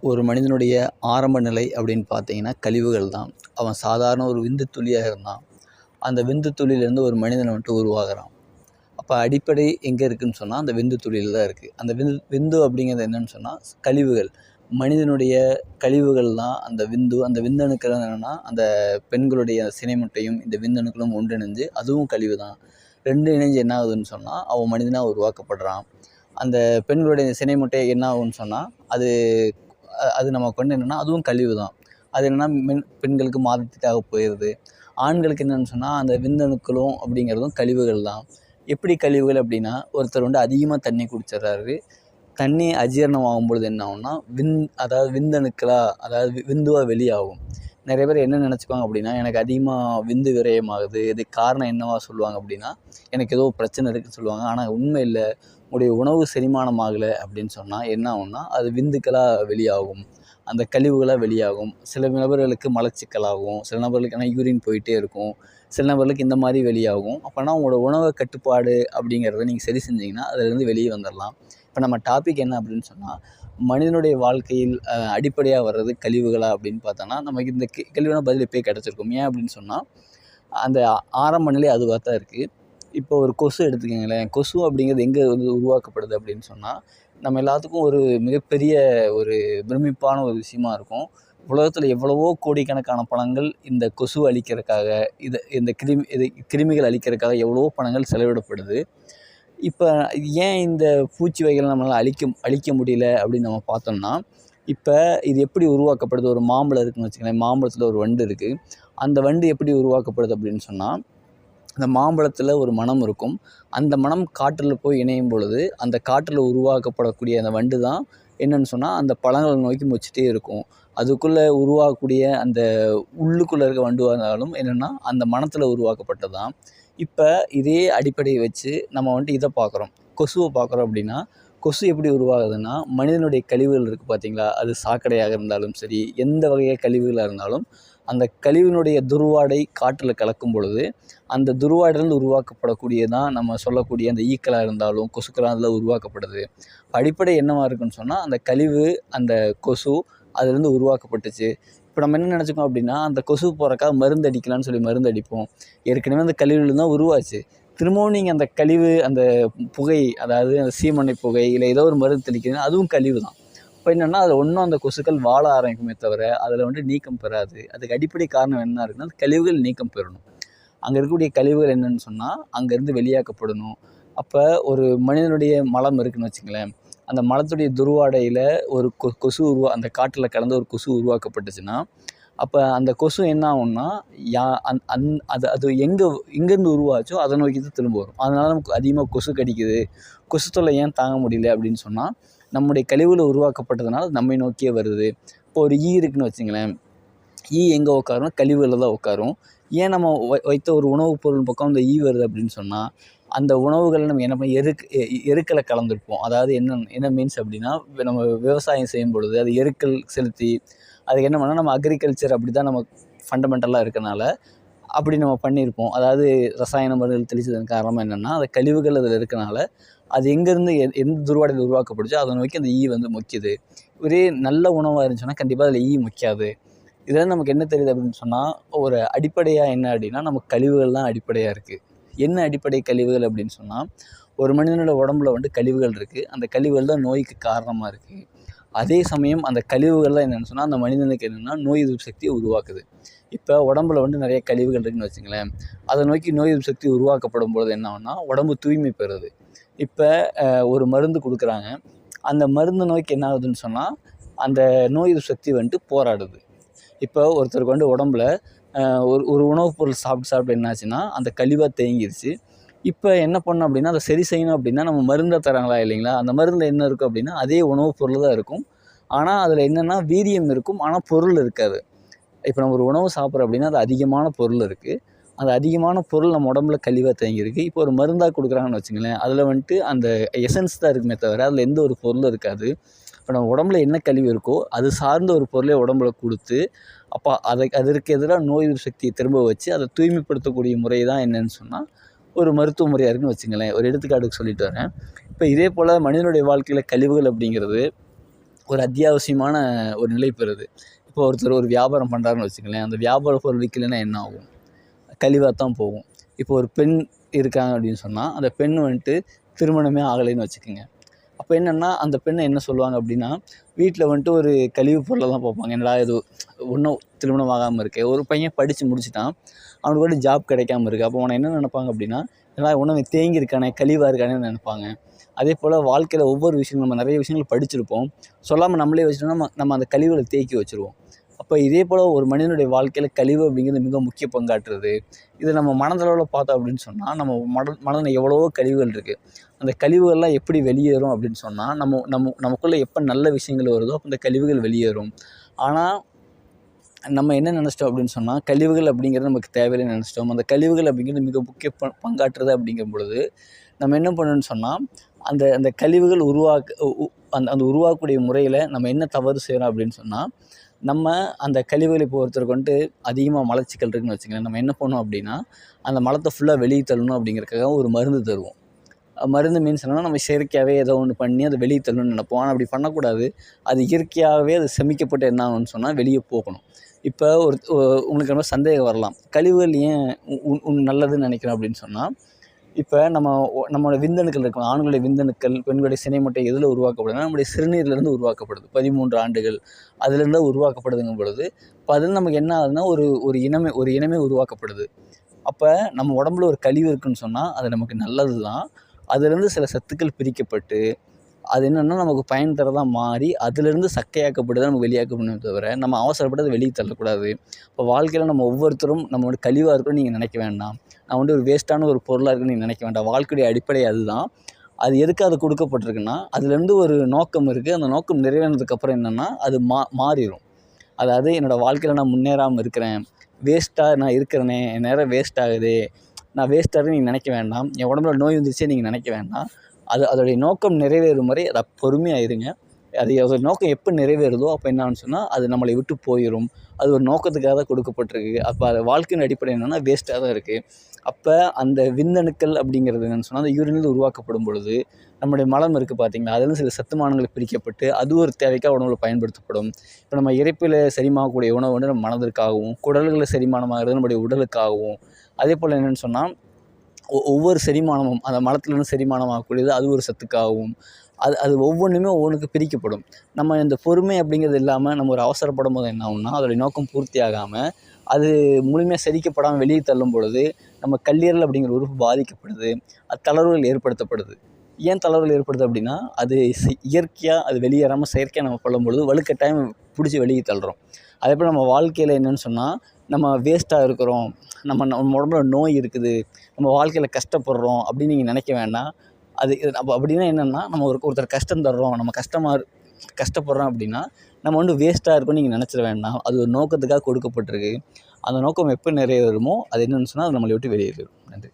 ஒரு மனிதனுடைய ஆரம்ப நிலை அப்படின்னு பார்த்தீங்கன்னா கழிவுகள் தான். அவன் சாதாரண ஒரு விந்து துளியாக இருந்தான். அந்த விந்து துளியிலேருந்து ஒரு மனிதன் வந்துட்டு உருவாகுறான். அப்போ அடிப்படை எங்கே இருக்குதுன்னு சொன்னால் அந்த விந்து துளியில் தான் இருக்குது. அந்த விந்து அப்படிங்கிறது என்னன்னு சொன்னால் கழிவுகள். மனிதனுடைய கழிவுகள் தான் அந்த விந்து. அந்த விந்தணுக்கள் என்னென்னா அந்த பெண்களுடைய சினைமுட்டையும் இந்த விந்தணுக்களும் ஒன்றிணைஞ்சு அதுவும் கழிவு தான். 2 இணைஞ்சு என்ன ஆகுதுன்னு சொன்னால் அவன் மனிதனாக உருவாக்கப்படுறான். அந்த பெண்களுடைய சினைமுட்டை என்ன ஆகும்னு சொன்னால் அது நமக்கு வந்து என்னென்னா அதுவும் கழிவு தான். அது என்னென்னா பெண்களுக்கு மாதத்துக்காக போயிடுது. ஆண்களுக்கு என்னென்னு சொன்னால் அந்த விந்தணுக்களும் அப்படிங்கிறதும் கழிவுகள் தான். எப்படி கழிவுகள் அப்படின்னா, ஒருத்தர் வந்து அதிகமாக தண்ணி குடிச்சிடுறாரு. தண்ணி அஜீரணம் ஆகும்பொழுது என்ன ஆகும்னா அதாவது விந்தணுக்களா அதாவது விந்துவாக வெளியாகும். நிறைய பேர் என்ன நினச்சிக்குவாங்க அப்படின்னா, எனக்கு அதிகமாக விந்து விரயமாகுது, இதுக்கு காரணம் என்னவா சொல்லுவாங்க அப்படின்னா, எனக்கு ஏதோ பிரச்சனை இருக்குதுன்னு சொல்லுவாங்க. ஆனால் உண்மை இல்லை. உங்களுடைய உணவு செரிமானம் ஆகலை அப்படின்னு சொன்னால் என்ன ஆகும்னா அது விந்துக்களாக வெளியாகும், அந்த கழிவுகளாக வெளியாகும். சில நபர்களுக்கு மலச்சிக்கலாகும், சில நபர்களுக்கு யூரின் போயிட்டே இருக்கும், சில நபர்களுக்கு இந்த மாதிரி வெளியாகும். அப்போனா உங்களோட உணவு கட்டுப்பாடு அப்படிங்கிறத நீங்கள் சரி செஞ்சிங்கன்னா அதிலேருந்து வெளியே வந்துடலாம். இப்போ நம்ம டாபிக் என்ன அப்படின்னு சொன்னால், மனிதனுடைய வாழ்க்கையில் அடிப்படையாக வர்றது கழிவுகளா அப்படின்னு பார்த்தோன்னா நமக்கு இந்த கேள்வியான பதில் எப்போயே கிடச்சிருக்கும். ஏன் அப்படின்னு சொன்னால் அந்த ஆரம்ப நிலை அதுவாக தான் இருக்குது. இப்போ ஒரு கொசு எடுத்துக்கங்களேன். கொசு அப்படிங்கிறது எங்கே வந்து உருவாக்கப்படுது அப்படின்னு சொன்னால், நம்ம எல்லாத்துக்கும் ஒரு மிகப்பெரிய ஒரு பிரமிப்பான ஒரு விஷயமா இருக்கும். உலகத்தில் எவ்வளவோ கோடிக்கணக்கான பணங்கள் இந்த கொசு அழிக்கிறதுக்காக, இந்த கிருமிகள் அழிக்கிறதுக்காக எவ்வளவோ பணங்கள் செலவிடப்படுது. இப்போ ஏன் இந்த பூச்சி வகைகளை நம்மளால் அழிக்க முடியல அப்படின்னு நம்ம பார்த்தோம்னா, இப்போ இது எப்படி உருவாக்கப்படுது? ஒரு மாம்பழம் இருக்குதுன்னு வச்சுக்கோங்களேன். மாம்பழத்தில் ஒரு வண்டு இருக்குது. அந்த வண்டு எப்படி உருவாக்கப்படுது அப்படின்னு சொன்னால், அந்த மாம்பழத்தில் ஒரு மணம் இருக்கும். அந்த மணம் காற்றில் போய் இணையும் பொழுது அந்த காற்றில் உருவாக்கப்படக்கூடிய அந்த வண்டு தான் என்னன்னு சொன்னால் அந்த பழங்களை நோக்கி மொச்சிட்டே இருக்கும். அதுக்குள்ளே உருவாகக்கூடிய அந்த உள்ளுக்குள்ளே இருக்க வண்டுவாக இருந்தாலும் என்னென்னா அந்த மணத்தில் உருவாக்கப்பட்டது தான். இப்போ இதே அடிப்படையை வச்சு நம்ம வந்துட்டு இதை பார்க்குறோம், கொசுவை பார்க்குறோம். அப்படின்னா கொசு எப்படி உருவாகுதுன்னா, மனிதனுடைய கழிவுகள் இருக்குது பார்த்தீங்களா, அது சாக்கடையாக இருந்தாலும் சரி, எந்த வகையாக கழிவுகளாக இருந்தாலும் அந்த கழிவினுடைய துர்வாடை காற்றில் கலக்கும் பொழுது அந்த துர்வாடையிலிருந்து உருவாக்கப்படக்கூடியதான் நம்ம சொல்லக்கூடிய அந்த ஈக்களாக இருந்தாலும் கொசுக்களாக அதில் உருவாக்கப்படுது. அடிப்படை என்னவாக இருக்குன்னு சொன்னால் அந்த கழிவு, அந்த கொசு அதுலேருந்து உருவாக்கப்பட்டுச்சு. இப்போ நம்ம என்ன நினச்சிக்கோம் அப்படின்னா, அந்த கொசு போகிறக்காக மருந்து அடிக்கலான்னு சொல்லி மருந்து அடிப்போம். ஏற்கனவே அந்த கழிவுலேருந்து தான் உருவாச்சு. திரும்பவும் நீங்கள் அந்த கழிவு, அந்த புகை, அதாவது அந்த சீமனை புகை இல்லை ஏதோ ஒரு மருந்து தெளிக்கிறீங்கன்னா அதுவும் கழிவு தான். இப்போ என்னென்னா அதில் ஒன்றும் அந்த கொசுக்கள் வாழ ஆரம்பிக்குமே தவிர அதில் வந்துட்டு நீக்கம் பெறாது. அதுக்கு அடிப்படை காரணம் என்ன இருக்குன்னா, அந்த கழிவுகள் நீக்கம் பெறணும். அங்கே இருக்கக்கூடிய கழிவுகள் என்னென்னு சொன்னால் அங்கேருந்து வெளியாக்கப்படணும். அப்போ ஒரு மனிதனுடைய மலம் இருக்குதுன்னு வச்சுங்களேன், அந்த மலத்துடைய துர்வாடையில் ஒரு கொசு அந்த காற்றில் கலந்து ஒரு கொசு உருவாக்கப்பட்டுச்சுன்னா, அப்போ அந்த கொசு என்ன ஆகும்னா அது எங்கேருந்து உருவாச்சோ அதை நோக்கி தான் திரும்ப வரும். அதனால நமக்கு அதிகமாக கொசு கடிக்குது, கொசு தொல்லை ஏன் தாங்க முடியல அப்படின்னு சொன்னால் நம்முடைய கழிவுகள் உருவாக்கப்பட்டதுனால நம்மை நோக்கியே வருது. இப்போ ஒரு ஈ இருக்குதுன்னு வச்சுங்களேன், ஈ எங்கே உட்காரும்? கழிவுகளில் தான் உட்காரும். ஏன் நம்ம வைத்த ஒரு உணவுப் பொருள் பக்கம் அந்த ஈ வருது அப்படின்னு சொன்னால், அந்த உணவுகளை நம்ம என்ன பண்ணி எருக்களை கலந்துருப்போம். அதாவது என்ன மீன்ஸ் அப்படின்னா, நம்ம விவசாயம் செய்யும் பொழுது அது எருக்கள் செலுத்தி அதுக்கு என்ன பண்ணால் நம்ம அக்ரிகல்ச்சர் அப்படி தான் நம்ம ஃபண்டமெண்டலாக இருக்கனால அப்படி நம்ம பண்ணியிருப்போம். அதாவது ரசாயன மருந்துகள் தெளித்ததன் காரணமாக என்னென்னா அந்த கழிவுகள் அதில் இருக்கனால அது எங்கேருந்து எந்த துர்வாடையில் உருவாக்கப்படுச்சோ அதை நோக்கி அந்த ஈ வந்து மொக்கிது. ஒரே நல்ல உணவாக இருந்துச்சுன்னா கண்டிப்பாக அதில் ஈ மொக்காது. இதெல்லாம் நமக்கு என்ன தெரியுது அப்படின்னு சொன்னால், ஒரு அடிப்படையாக என்ன அப்படின்னா நமக்கு கழிவுகள் தான் அடிப்படையாக இருக்குது. என்ன அடிப்படை கழிவுகள் அப்படின்னு சொன்னால், ஒரு மனிதனோட உடம்புல வந்து கழிவுகள் இருக்குது. அந்த கழிவுகள் தான் நோய்க்கு காரணமாக இருக்குது. அதே சமயம் அந்த கழிவுகள்லாம் என்னென்னு சொன்னால் அந்த மனிதனுக்கு என்னென்னா நோய் எதிர்ப்பு சக்தியை உருவாக்குது. இப்போ உடம்புல வந்து நிறைய கழிவுகள் இருக்குதுன்னு வச்சுங்களேன், அதை நோக்கி நோய் எதிர்ப்பு சக்தி உருவாக்கப்படும் பொழுது என்ன ஆகும்னா உடம்பு தூய்மை பெறுது. இப்போ ஒரு மருந்து கொடுக்குறாங்க, அந்த மருந்து நோய்க்கு என்ன ஆகுதுன்னு சொன்னால் அந்த நோய் எதிர்ப்பு சக்தி வந்துட்டு போராடுது. இப்போ ஒருத்தருக்கு வந்து உடம்புல ஒரு உணவுப் பொருள் சாப்பிட்டு என்னாச்சுன்னா அந்த கழிவாக தேங்கிருச்சு. இப்போ என்ன பண்ணணும் அப்படின்னா அதை சரி செய்யணும் அப்படின்னா நம்ம மருந்தை தராங்களா இல்லைங்களா, அந்த மருந்தில் என்ன இருக்கும் அப்படின்னா அதே உணவுப் பொருள் தான் இருக்கும். ஆனால் அதில் என்னென்னா வீரியம் இருக்கும், ஆனால் பொருள் இருக்காது. இப்போ நம்ம ஒரு உணவு சாப்பிட்றோம் அப்படின்னா அது அதிகமான பொருள் இருக்குது. அந்த அதிகமான பொருள் நம்ம உடம்புல கழிவாக தேங்கியிருக்கு. இப்போ ஒரு மருந்தாக கொடுக்குறாங்கன்னு வச்சுங்களேன், அதில் வந்துட்டு அந்த எசன்ஸ் தான் இருக்குமே தவிர அதில் எந்த ஒரு பொருளும் இருக்காது. இப்போ நம்ம உடம்புல என்ன கழிவு இருக்கோ அது சார்ந்த ஒரு பொருளை உடம்புல கொடுத்து அப்போ அதற்கு எதிராக நோய் எதிர்ப்பு சக்தியை திரும்ப வச்சு அதை தூய்மைப்படுத்தக்கூடிய முறை தான் என்னன்னு சொன்னால் ஒரு மருத்துவ முறையாக இருக்குன்னு வச்சுங்களேன். ஒரு எடுத்துக்காட்டுக்கு சொல்லிட்டு வரேன். இப்போ இதே போல் மனிதனுடைய வாழ்க்கையில் கழிவுகள் அப்படிங்கிறது ஒரு அத்தியாவசியமான ஒரு நிலை பெறுது. இப்போ ஒருத்தர் ஒரு வியாபாரம் பண்ணுறாருன்னு வச்சுக்கங்களேன், அந்த வியாபார பொருள் விற்கலைன்னா என்ன ஆகும்? கழிவா தான் போகும். இப்போ ஒரு பெண் இருக்காங்க அப்படின்னு சொன்னால், அந்த பெண் வந்துட்டு திருமணமே ஆகலைன்னு வச்சுக்கோங்க. அப்போ என்னென்னா, அந்த பெண்ணை என்ன சொல்லுவாங்க அப்படின்னா, வீட்டில் வந்துட்டு ஒரு கழிவு பொருளை தான் பார்ப்பாங்க. என்னடா இது இன்னும் திருமணம் ஆகாமல் இருக்கு. ஒரு பையன் படித்து முடிச்சுட்டான், அவனுக்கு வந்துட்டு ஜாப் கிடைக்காம இருக்குது. அப்போ அவனை என்ன நினைப்பாங்க அப்படின்னா, என்னடா இன்னும் தேங்கி இருக்கானே, கழிவாக இருக்கானேன்னு நினைப்பாங்க. அதேபோல் வாழ்க்கையில் ஒவ்வொரு விஷயங்களும் நம்ம நிறைய விஷயங்கள் படிச்சிருப்போம், சொல்லாமல் நம்மளே வச்சுட்டோம்னா நம்ம அந்த கழிவுகளை தேக்கி வச்சுருவோம். அப்போ இதே போல் ஒரு மனிதனுடைய வாழ்க்கையில் கழிவு அப்படிங்கிறது மிக முக்கிய பங்காற்றுது. இதை நம்ம மனதளவில் பார்த்தோம் அப்படின்னு சொன்னால், நம்ம மனதில் எவ்வளவோ கழிவுகள் இருக்குது. அந்த கழிவுகள்லாம் எப்படி வெளியேறும் அப்படின்னு சொன்னால், நமக்குள்ளே எப்போ நல்ல விஷயங்கள் வருதோ அப்போ இந்த கழிவுகள் வெளியேறும். ஆனால் நம்ம என்ன நினச்சிட்டோம் அப்படின்னு சொன்னால், கழிவுகள் அப்படிங்கிறது நமக்கு தேவையில்லைன்னு நினச்சிட்டோம். அந்த கழிவுகள் அப்படிங்கிறது மிக முக்கிய பங்காற்றுது அப்படிங்கும் பொழுது, நம்ம என்ன பண்ணணும்னு சொன்னால், அந்த அந்த கழிவுகள் அந்த உருவாக்கக்கூடிய முறையில் நம்ம என்ன தவறு செய்கிறோம் அப்படின்னு சொன்னால், நம்ம அந்த கழிவுகளை இப்போ ஒருத்தருக்கு வந்துட்டு அதிகமாக மலச்சிக்கல் இருக்குன்னு வச்சுக்கோங்களேன், நம்ம என்ன பண்ணோம் அப்படின்னா, அந்த மலத்தை ஃபுல்லாக வெளியே தள்ளணும் அப்படிங்கிறதுக்காக ஒரு மருந்து தருவோம். மருந்து மீன்ஸ் என்னன்னா, நம்ம செயற்கையாகவே ஏதோ ஒன்று பண்ணி அதை வெளியே தள்ளணும்னு நினைப்போம். ஆனால் அப்படி பண்ணக்கூடாது. அது இயற்கையாகவே அது செமிக்கப்பட்டு என்ன ஆகும்னு சொன்னால், வெளியே போகணும். இப்போ உங்களுக்கு ரொம்ப சந்தேகம் வரலாம். கழிவுகள் ஏன் நல்லதுன்னு நினைக்கிறோம் அப்படின்னு சொன்னால், இப்போ நம்மளோட விந்தணுக்கள் இருக்கும். ஆண்களுடைய விந்தணுக்கள், பெண்களுடைய சினை முட்டை எதில் உருவாக்கப்படுதுன்னா, நம்முடைய சிறுநீர்லேருந்து உருவாக்கப்படுது. 13 ஆண்டுகள் அதிலேருந்து உருவாக்கப்படுதுங்கும் பொழுது, இப்போ அதில் நமக்கு என்ன ஆகுதுன்னா, ஒரு இனமே உருவாக்கப்படுது. அப்போ நம்ம உடம்புல ஒரு கழிவு இருக்குன்னு சொன்னால், அது நமக்கு நல்லது தான். அதுலேருந்து சில சத்துக்கள் பிரிக்கப்பட்டு, அது என்னென்னா நமக்கு பயன் தரதா மாறி, அதிலேருந்து சக்கையாக்கப்பட்டு தான் நமக்கு வெளியாக்கப்படுமே தவிர, நம்ம அவசரப்பட்டு அதை வெளியே தள்ளக்கூடாது. இப்போ வாழ்க்கையில் நம்ம ஒவ்வொருத்தரும் நம்மளோட கழிவாக இருக்குன்னு நீங்கள் நினைக்க வேண்டாம். நான் வந்துட்டு ஒரு வேஸ்ட்டான ஒரு பொருளாக இருக்குன்னு நீங்கள் நினைக்க வேண்டாம். வாழ்க்கையுடைய அடிப்படை அதுதான். அது எதுக்கு அது கொடுக்கப்பட்டிருக்குன்னா, அதுலேருந்து ஒரு நோக்கம் இருக்குது. அந்த நோக்கம் நிறைவேறினதுக்கப்புறம் என்னென்னா, அது மாறிடும். அதாவது என்னோடய வாழ்க்கையில் நான் முன்னேறாமல் இருக்கிறேன், வேஸ்ட்டாக நான் இருக்கிறேனே, என் நேரம் வேஸ்ட் ஆகுது, நான் வேஸ்ட்டாகவே நீங்கள் நினைக்க வேண்டாம். என் உடம்புல நோய் வந்துருச்சே நீங்கள் நினைக்க வேண்டாம். அதோடைய நோக்கம் நிறைவேறும் வரை அதை பொறுமையாக இருங்க. அதோட நோக்கம் எப்போ நிறைவேறுதோ அப்போ என்ன ஆகும்னு சொன்னால், அது நம்மளை விட்டு போயிடும். அது ஒரு நோக்கத்துக்காக தான் கொடுக்கப்பட்டிருக்கு. அப்போ அது வாழ்க்கையின் அடிப்படை என்னென்னா வேஸ்ட்டாக தான் இருக்குது. அப்போ அந்த விந்தணுக்கள் அப்படிங்கிறது என்னென்னு சொன்னால், அந்த யூரினில் உருவாக்கப்படும் பொழுது நம்முடைய மலம் இருக்குது பார்த்தீங்களா, அதில் சில சத்துமானங்கள் பிரிக்கப்பட்டு அது ஒரு தேவைக்காக உணவில் பயன்படுத்தப்படும். இப்போ நம்ம இரைப்பில் செரிமாகக்கூடிய உணவு வந்து நம்ம மனதிற்காகவும், குடல்களில் செரிமானமாகிறது நம்முடைய உடலுக்காகவும், அதே போல் என்னென்னு சொன்னால், ஒவ்வொரு செரிமானமும் அந்த மலத்திலிருந்து செரிமானமாகக்கூடியது அது ஒரு சத்துக்காகவும், அது ஒவ்வொன்றுக்கு பிரிக்கப்படும். நம்ம இந்த பொறுமை அப்படிங்கிறது இல்லாமல் நம்ம ஒரு அவசரப்படும் போது என்ன ஆகும்னா, அதோடைய நோக்கம் பூர்த்தி ஆகாமல் அது முழுமையாக செரிக்கப்படாமல் வெளியே தள்ளும் பொழுது நம்ம கல்லீரல் அப்படிங்கிற உறுப்பு பாதிக்கப்படுது. அது தளர்வுகள் ஏற்படுத்தப்படுது. ஏன் தளர்வுகள் ஏற்படுது அப்படின்னா, அது இயற்கையாக அது வெளியேறாமல் செயற்கையாக நம்ம பண்ணும்பொழுது வலுக்கட்டாயம் பிடிச்சி வெளியே தள்ளுறோம். அதேபோல் நம்ம வாழ்க்கையில் என்னென்னு சொன்னால், நம்ம வேஸ்ட்டாக இருக்கிறோம், நம்ம உடம்புல நோய் இருக்குது, நம்ம வாழ்க்கையில் கஷ்டப்படுறோம் அப்படின்னு நீங்கள் நினைக்க வேண்டாம். அது அப்படின்னா என்னென்னா, நம்ம ஒருத்தர் கஷ்டம் தர்றோம், நம்ம கஷ்டப்படுறோம் அப்படின்னா, நம்ம வந்து வேஸ்ட்டாக இருக்கும்னு நீங்கள் நினச்சிட வேண்டாம். அது ஒரு நோக்கத்துக்காக கொடுக்கப்பட்டிருக்கு. அந்த நோக்கம் எப்போ நிறைவேறுமோ அது என்னென்னு சொன்னால், அது நம்மளை விட்டு வெளியேறிடும். நன்றி.